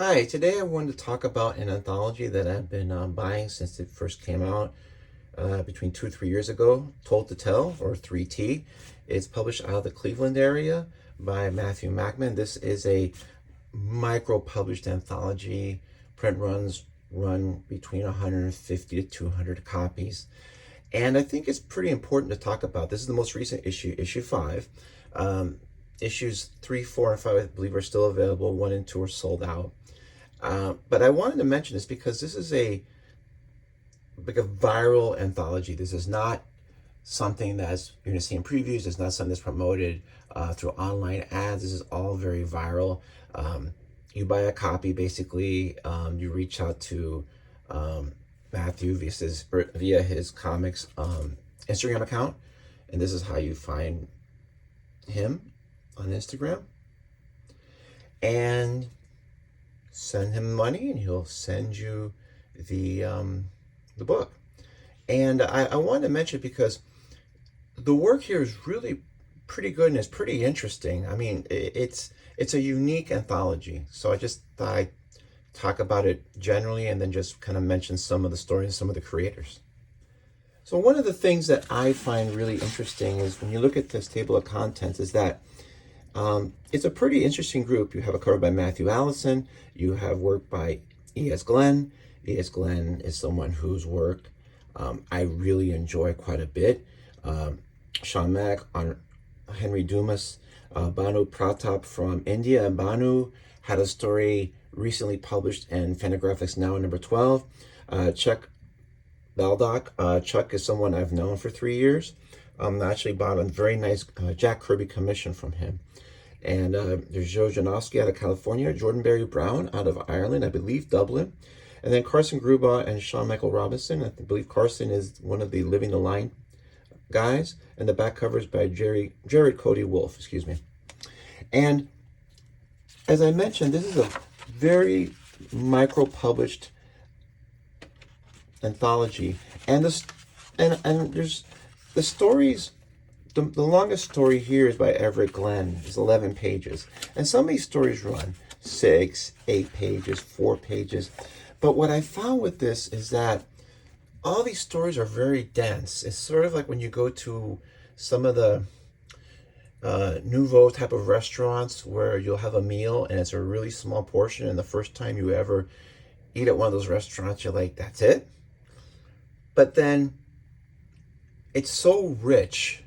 Hi, today I wanted to talk about an anthology that I've been buying since it first came out between 2 or 3 years ago, Told to Tell, or 3T. It's published out of the Cleveland area by Matthew Mackman. This is a micro-published anthology. Print runs run between 150 to 200 copies. And I think it's pretty important to talk about. This is the most recent issue, issue 5. Issues 3, 4, and 5, I believe, are still available. 1 and 2 are sold out. But I wanted to mention this because this is like a viral anthology. This is not something that's you're going to see in previews. It's not something that's promoted through online ads. This is all very viral. You buy a copy, basically. You reach out to Matthew via his comics Instagram account, and this is how you find him on Instagram. And send him money, and he'll send you the book. And I wanted to mention because the work here is really pretty good and it's pretty interesting. I mean, it's a unique anthology. So I just thought I'd talk about it generally and then just kind of mention some of the stories and some of the creators. So one of the things that I find really interesting is when you look at this table of contents is that it's a pretty interesting group. You have a cover by Matthew Allison. You have work by E.S. Glenn. E.S. Glenn is someone whose work I really enjoy quite a bit. Sean Mack on Henry Dumas. Banu Pratap from India. And Banu had a story recently published in Fantagraphics Now number 12. Chuck Baldock. Chuck is someone I've known for 3 years. I actually bought a very nice Jack Kirby commission from him. And there's Joe Janowski out of California, Jordan Barry Brown out of Ireland, I believe Dublin, and then Carson Gruba and Sean Michael Robinson. I believe Carson is one of the Living the Line guys, and the back cover is by Jared Cody Wolf, excuse me. And as I mentioned, this is a very micro-published anthology, and there's the stories. The longest story here is by Everett Glenn. It's 11 pages. And some of these stories run 6, 8 pages, 4 pages. But what I found with this is that all these stories are very dense. It's sort of like when you go to some of the nouveau type of restaurants where you'll have a meal and it's a really small portion, and the first time you ever eat at one of those restaurants, you're like, that's it? But then it's so rich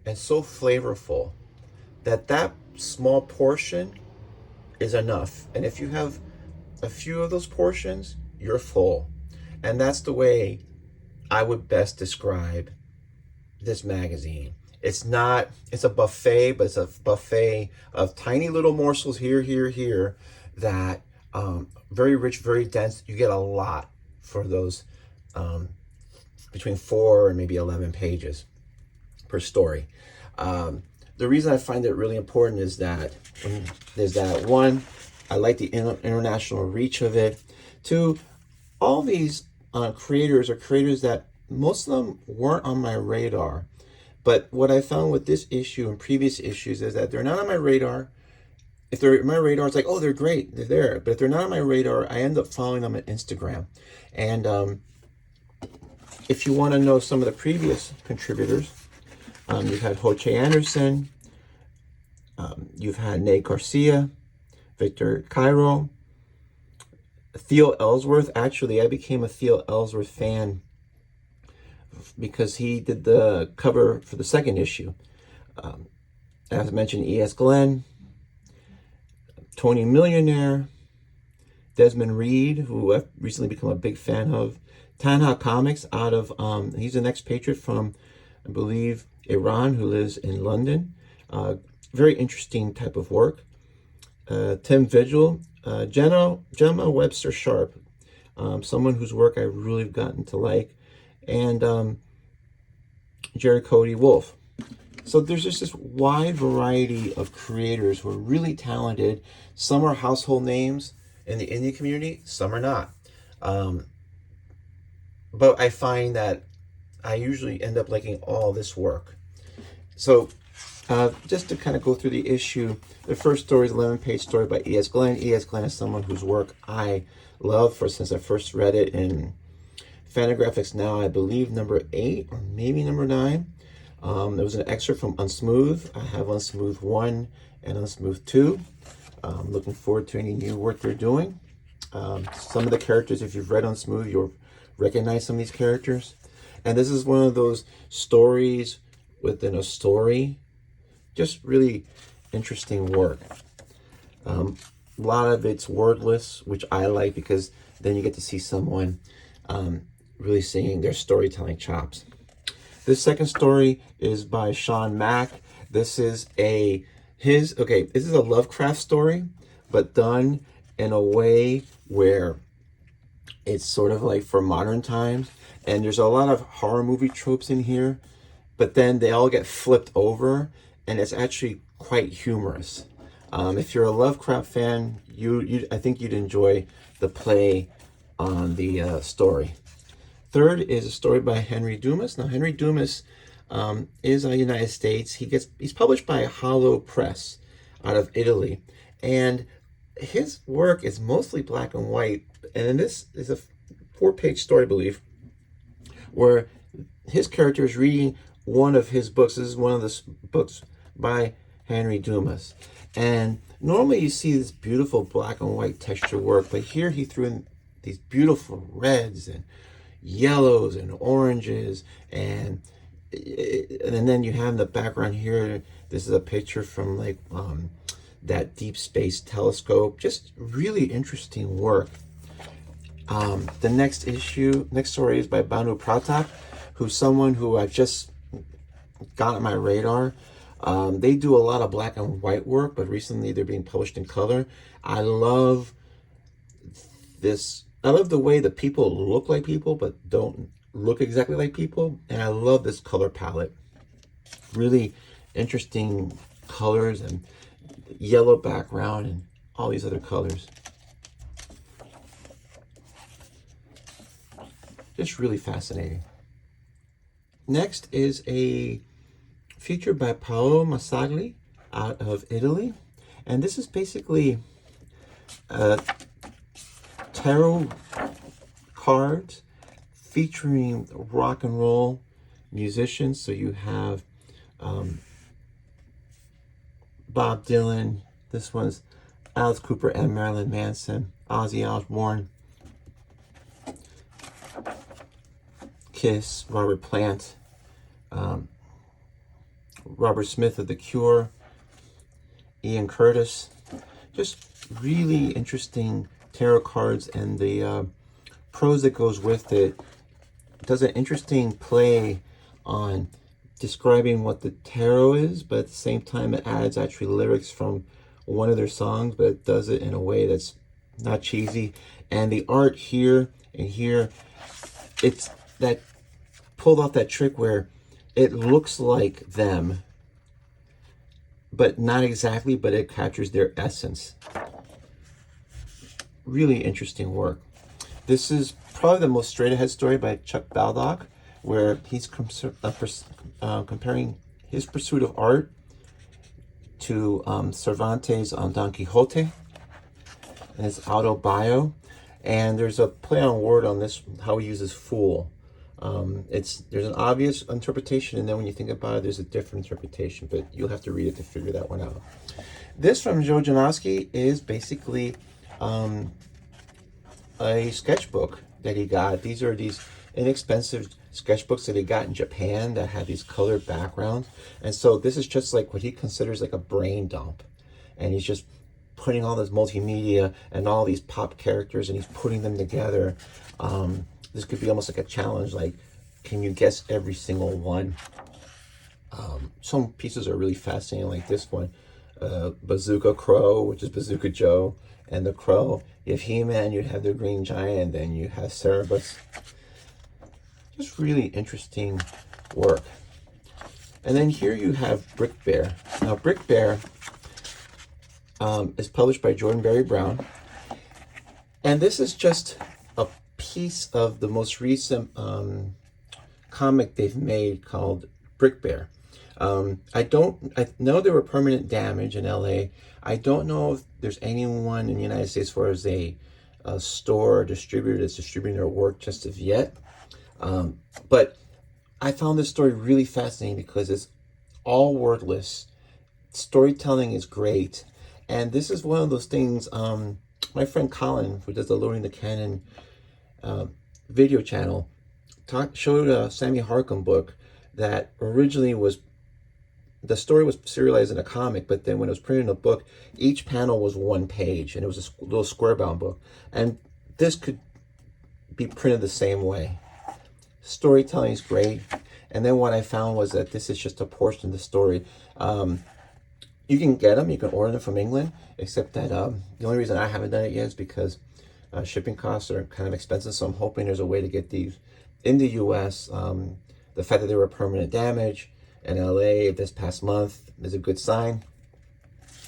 and so flavorful that small portion is enough. And if you have a few of those portions, you're full. And that's the way I would best describe this magazine. It's a buffet, but it's a buffet of tiny little morsels here, that very rich, very dense. You get a lot for those between 4 and maybe 11 pages per story. The reason I find it really important is that one, I like the international reach of it. 2, all these creators are creators that most of them weren't on my radar. But what I found with this issue and previous issues is that they're not on my radar. If they're on my radar, it's like, oh, they're great, they're there. But if they're not on my radar, I end up following them on Instagram. And if you want to know some of the previous contributors, you've had Hoche Anderson, you've had Nate Garcia, Victor Cairo, Theo Ellsworth. Actually, I became a Theo Ellsworth fan because he did the cover for the second issue. As I mentioned, E.S. Glenn, Tony Millionaire, Desmond Reed, who I've recently become a big fan of, Tanha Comics out of, he's an expatriate from, I believe, Iran, who lives in London. Very interesting type of work. Tim Vigil, Gemma Webster Sharp, someone whose work I've really gotten to like, and Jerry Cody Wolf. So there's just this wide variety of creators who are really talented. Some are household names in the indie community, some are not. But I find that I usually end up liking all this work. So Just to kind of go through the issue, the first story is an 11-page story by E.S. Glenn. E.S. Glenn is someone whose work I love since I first read it in Fantagraphics Now, I believe number 8 or maybe number 9. There was an excerpt from Unsmooth. I have Unsmooth 1 and Unsmooth 2. Looking forward to any new work they're doing. Some of the characters, if you've read Unsmooth, you'll recognize some of these characters. And this is one of those stories within a story. Just really interesting work. A lot of it's wordless, which I like because then you get to see someone really seeing their storytelling chops. This second story is by Sean Mack. This is this is a Lovecraft story, but done in a way where it's sort of like for modern times. And there's a lot of horror movie tropes in here, but then they all get flipped over, and it's actually quite humorous. If you're a Lovecraft fan, I think you'd enjoy the play on the story. Third is a story by Henry Dumas. Now, Henry Dumas is in the United States. He's published by Hollow Press out of Italy, and his work is mostly black and white. And this is a 4-page story, I believe, where his character is reading one of his books. This is one of the books by Henry Dumas. And normally you see this beautiful black and white texture work, but here he threw in these beautiful reds and yellows and oranges, and then you have in the background here, this is a picture from like that Deep Space Telescope. Just really interesting work. The next story is by Banu Pratap, who's someone who I've just got on my radar. They do a lot of black and white work, but recently they're being published in color. I love this. I love the way the people look like people, but don't look exactly like people. And I love this color palette. Really interesting colors and yellow background and all these other colors. Just really fascinating. Next is a feature by Paolo Masagli out of Italy. And this is basically tarot cards featuring rock and roll musicians. So you have Bob Dylan. This one's Alice Cooper and Marilyn Manson. Ozzy Osbourne. Kiss. Robert Plant. Robert Smith of The Cure. Ian Curtis. Just really interesting tarot cards, and the prose that goes with it does an interesting play on describing what the tarot is, but at the same time it adds actually lyrics from one of their songs, but it does it in a way that's not cheesy. And the art here and here, it's that pulled off that trick where it looks like them, but not exactly, but it captures their essence. Really interesting work. This is probably the most straight ahead story by Chuck Baldock, where he's comparing his pursuit of art to Cervantes on Don Quixote and his autobio. And there's a play on word on this, how he uses fool. There's an obvious interpretation, and then when you think about it, there's a different interpretation, but you'll have to read it to figure that one out. This from Joe Janowski is basically a sketchbook that he got. These are these inexpensive sketchbooks that he got in Japan that have these colored backgrounds. And so this is just like what he considers like a brain dump. And he's just putting all this multimedia and all these pop characters, and he's putting them together. This could be almost like a challenge, like, can you guess every single one? Some pieces are really fascinating, like this one. Bazooka Crow, which is Bazooka Joe, and the Crow. You have He-Man, you have the Green Giant, then you have Cerebus. Just really interesting work. And then here you have Brick Bear. Now, Brick Bear is published by Jordan Berry Brown. And this is just a piece of the most recent comic they've made called Brick Bear. I know there were permanent damage in LA. I don't know if there's anyone in the United States as far as a store or distributor that's distributing their work just of yet. But I found this story really fascinating because it's all wordless. Storytelling is great. And this is one of those things, my friend Colin, who does the Loading the Cannon video channel, showed a Sammy Harcum book that originally the story was serialized in a comic, but then when it was printed in a book, each panel was one page, and it was a little square bound book. And this could be printed the same way. Storytelling is great. And then what I found was that this is just a portion of the story. You can get them, you can order them from England, except that the only reason I haven't done it yet is because shipping costs are kind of expensive, so I'm hoping there's a way to get these in the US. The fact that there were permanent damage in LA this past month is a good sign.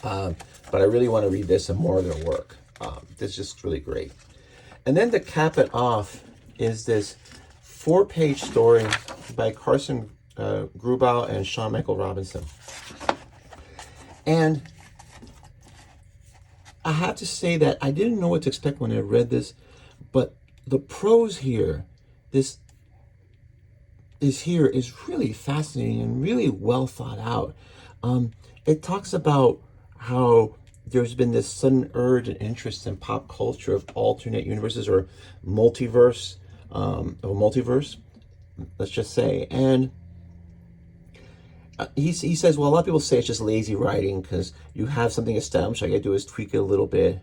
But I really want to read this and more of their work. This is just really great. And then to cap it off is this 4-page story by Carson Grubau and Sean Michael Robinson. And I have to say that I didn't know what to expect when I read this, but the prose here, is really fascinating and really well thought out. It talks about how there's been this sudden urge and interest in pop culture of alternate universes or multiverse, let's just say. And he says, well, a lot of people say it's just lazy writing because you have something established. All you gotta do is tweak it a little bit,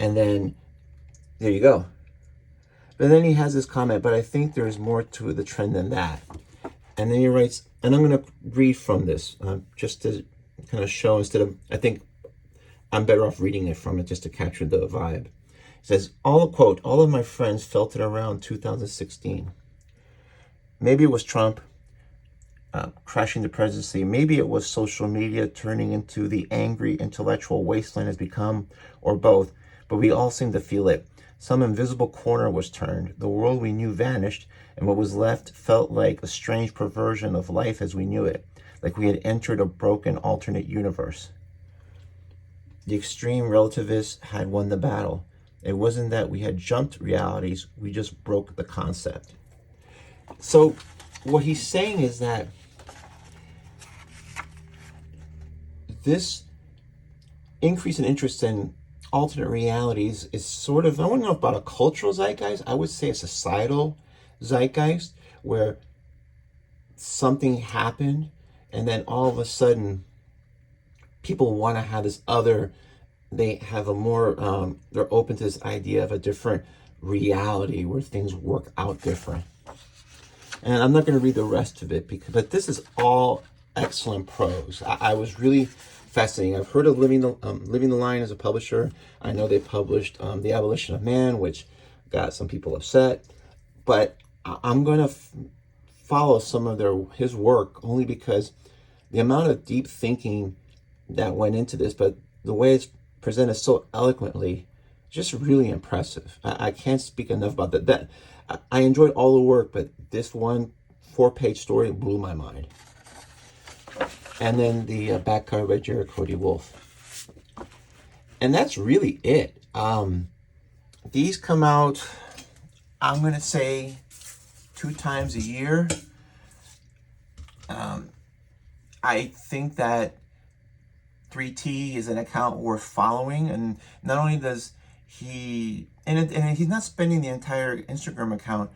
and then there you go. But then he has this comment, but I think there's more to the trend than that. And then he writes, and I'm going to read from this just to kind of show, instead of, I think I'm better off reading it from it just to capture the vibe. It says, quote, all of my friends felt it around 2016. Maybe it was Trump crashing the presidency. Maybe it was social media turning into the angry intellectual wasteland has become, or both, but we all seem to feel it. Some invisible corner was turned. The world we knew vanished, and what was left felt like a strange perversion of life as we knew it, like we had entered a broken alternate universe. The extreme relativists had won the battle. It wasn't that we had jumped realities, we just broke the concept. So what he's saying is that this increase in interest in alternate realities is sort of, I wouldn't know about a cultural zeitgeist, I would say a societal zeitgeist, where something happened and then all of a sudden people want to have this other, they have a more, they're open to this idea of a different reality where things work out different. And I'm not going to read the rest of it, but this is all excellent prose. I was really fascinating. I've heard of Living the Line as a publisher. I know they published The Abolition of Man, which got some people upset. But I'm going to follow some of his work only because the amount of deep thinking that went into this, but the way it's presented so eloquently, just really impressive. I can't speak enough about that. I enjoyed all the work, but this 4-page story blew my mind. And then the back cover by Jared Cody Wolf. And that's really it. These come out, I'm going to say, 2 times a year. I think that 3T is an account worth following. And not only does he, and he's not spending the entire Instagram account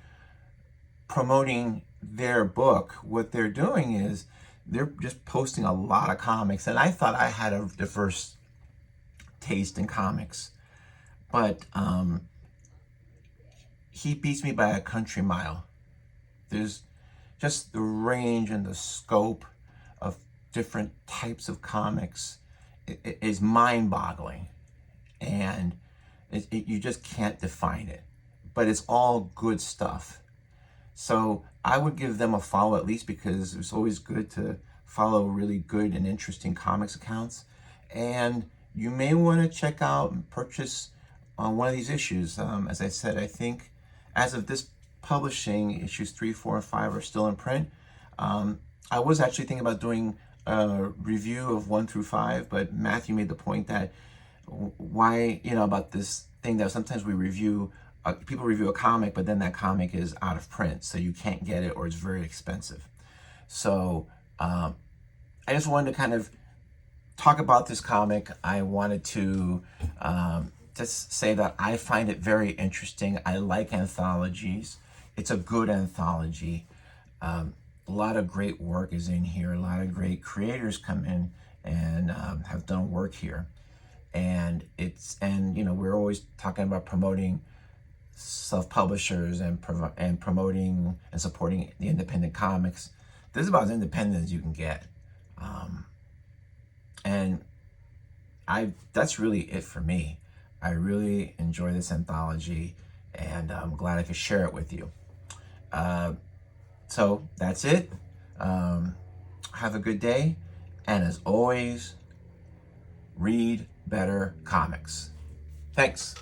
promoting their book. What they're doing is they're just posting a lot of comics. And I thought I had a diverse taste in comics, but he beats me by a country mile. There's just the range and the scope of different types of comics is mind-boggling, and you just can't define it, but it's all good stuff. So I would give them a follow, at least because it's always good to follow really good and interesting comics accounts. And you may want to check out and purchase one of these issues. As I said, I think as of this publishing, issues 3, 4, and 5 are still in print. I was actually thinking about doing a review of 1 through 5, but Matthew made the point that why, about this thing that sometimes we review, people review a comic, but then that comic is out of print, so you can't get it or it's very expensive. So I just wanted to kind of talk about this comic. I wanted to just say that I find it very interesting. I like anthologies. It's a good anthology. A lot of great work is in here. A lot of great creators come in and have done work here. And we're always talking about promoting self-publishers and promoting and supporting the independent comics. This is about as independent as you can get. And that's really it for me. I really enjoy this anthology, and I'm glad I could share it with you. So that's it. Have a good day, and as always, read better comics. Thanks.